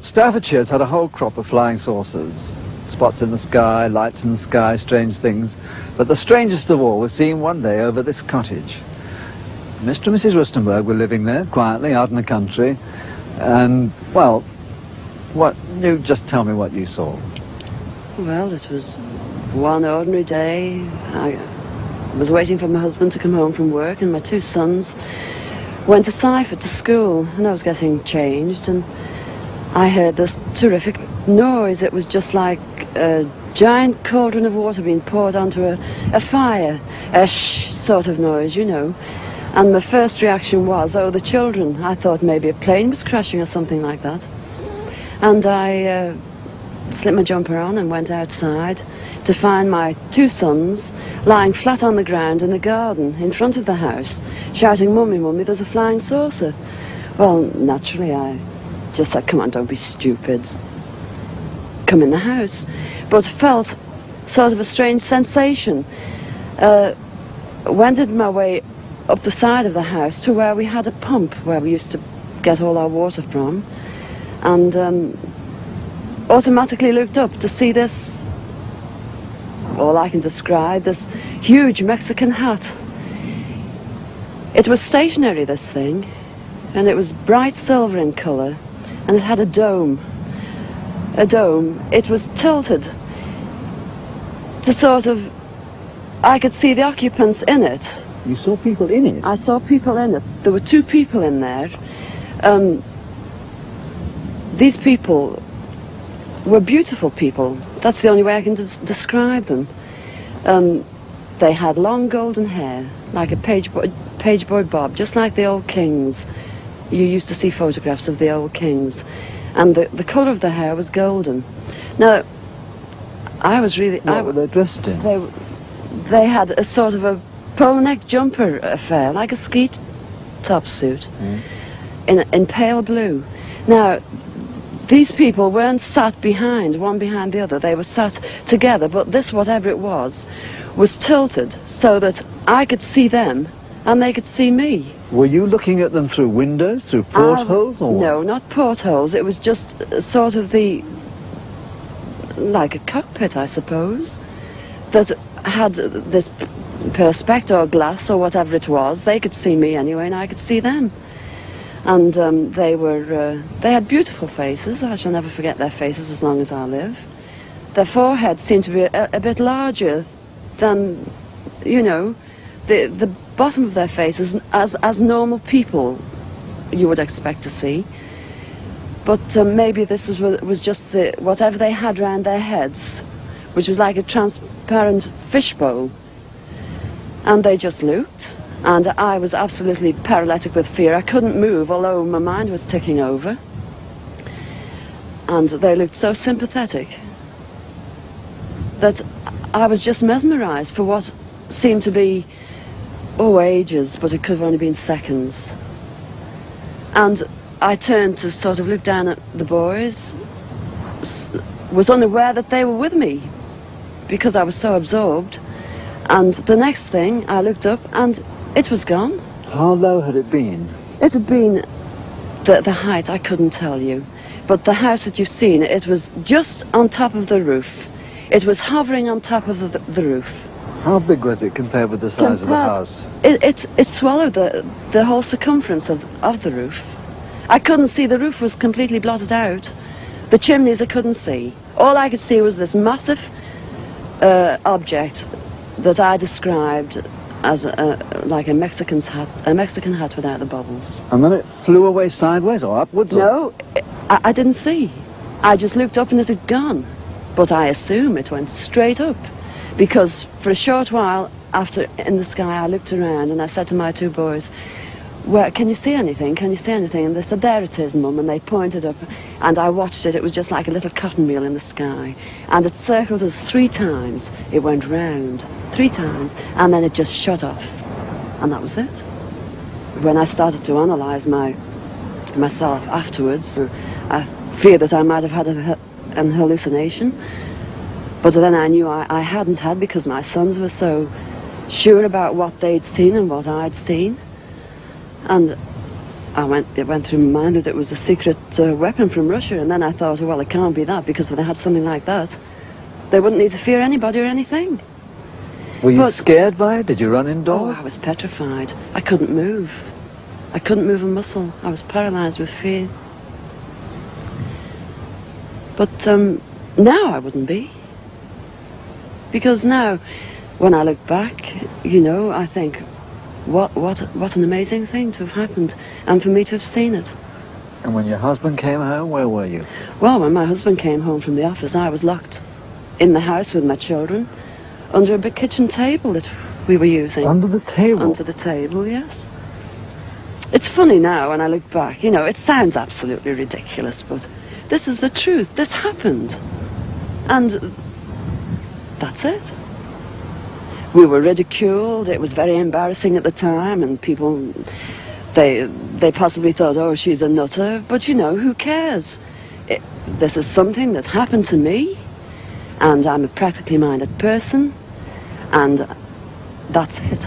Staffordshire's had a whole crop of flying saucers. Spots in the sky, lights in the sky, strange things. But the strangest of all was seen one day over this cottage. Mr. and Mrs. Roestenberg were living there, quietly, out in the country. And, well, you just tell me what you saw. Well, it was one ordinary day. I was waiting for my husband to come home from work, and my two sons went to Seaford to school, and I was getting changed, and I heard this terrific noise. It was just like a giant cauldron of water being poured onto a fire, a shh sort of noise, you know. And my first reaction was, oh, the children. I thought maybe a plane was crashing or something like that. And I slipped my jumper on and went outside to find my two sons lying flat on the ground in the garden in front of the house, shouting, "Mummy, Mummy, there's a flying saucer." Well, naturally, I just said, "Come on, don't be stupid. Come in the house." But felt sort of a strange sensation. Wended my way up the side of the house to where we had a pump where we used to get all our water from, and automatically looked up to see this, all I can describe, this huge Mexican hat. It was stationary, this thing, and it was bright silver in colour, and it had a dome. It was tilted to sort of, I could see the occupants in it. You saw people in it? I saw people in it. There were two people in there. These people were beautiful people. That's the only way I can describe them. They had long golden hair, like a page boy bob, just like the old kings. You used to see photographs of the old kings. And the colour of the hair was golden. Now, I was really... What were they dressed in? They had a sort of a polo neck jumper affair, like a ski top suit, in pale blue. Now, these people weren't sat one behind the other. They were sat together, but this, whatever it was tilted so that I could see them and they could see me. Were you looking at them through windows, through portholes, or what? No, not portholes. It was just sort of like a cockpit, I suppose, that had this perspex or glass or whatever it was. They could see me anyway, and I could see them. And they had beautiful faces. I shall never forget their faces as long as I live. Their foreheads seemed to be a bit larger than, you know, the bottom of their faces as normal people you would expect to see. But maybe this was just whatever they had round their heads, which was like a transparent fishbowl. And they just looked, and I was absolutely paralytic with fear. I couldn't move, although my mind was ticking over. And they looked so sympathetic that I was just mesmerised for what seemed to be, ages, but it could have only been seconds. And I turned to sort of look down at the boys, was unaware that they were with me because I was so absorbed. And the next thing, I looked up and it was gone. How low had it been? It had been the height, I couldn't tell you. But the house that you've seen, it was just on top of the roof. It was hovering on top of the roof. How big was it compared with the size of the house? It swallowed the whole circumference of the roof. I couldn't see, the roof was completely blotted out. The chimneys I couldn't see. All I could see was this massive object that I described as like a Mexican hat without the bubbles. And then it flew away sideways or upwards? No, I didn't see. I just looked up and it had gone. But I assume it went straight up, because for a short while after in the sky I looked around and I said to my two boys, "Where, can you see anything? Can you see anything?" And they said, "There it is, Mum," and they pointed up, and I watched it. It was just like a little cotton reel in the sky, and it circled us 3 times. It went round 3 times, and then it just shut off, and that was it. When I started to analyse myself afterwards, I feared that I might have had an hallucination, but then I knew I hadn't had, because my sons were so sure about what they'd seen and what I'd seen. And it went through my mind that it was a secret weapon from Russia, and then I thought, well, it can't be that, because if they had something like that, they wouldn't need to fear anybody or anything. Were you scared by it? Did you run indoors? Oh, I was petrified. I couldn't move. I couldn't move a muscle. I was paralyzed with fear. But now I wouldn't be. Because now, when I look back, you know, I think, what an amazing thing to have happened, and for me to have seen it. And when your husband came home, where were you? Well, when my husband came home from the office, I was locked in the house with my children, under a big kitchen table that we were using. Under the table? Under the table, yes. It's funny now when I look back, you know, it sounds absolutely ridiculous, but this is the truth. This happened. And that's it. We were ridiculed. It was very embarrassing at the time, and people, they possibly thought, oh, she's a nutter. But, you know, who cares? This is something that happened to me, and I'm a practically minded person, and that's it.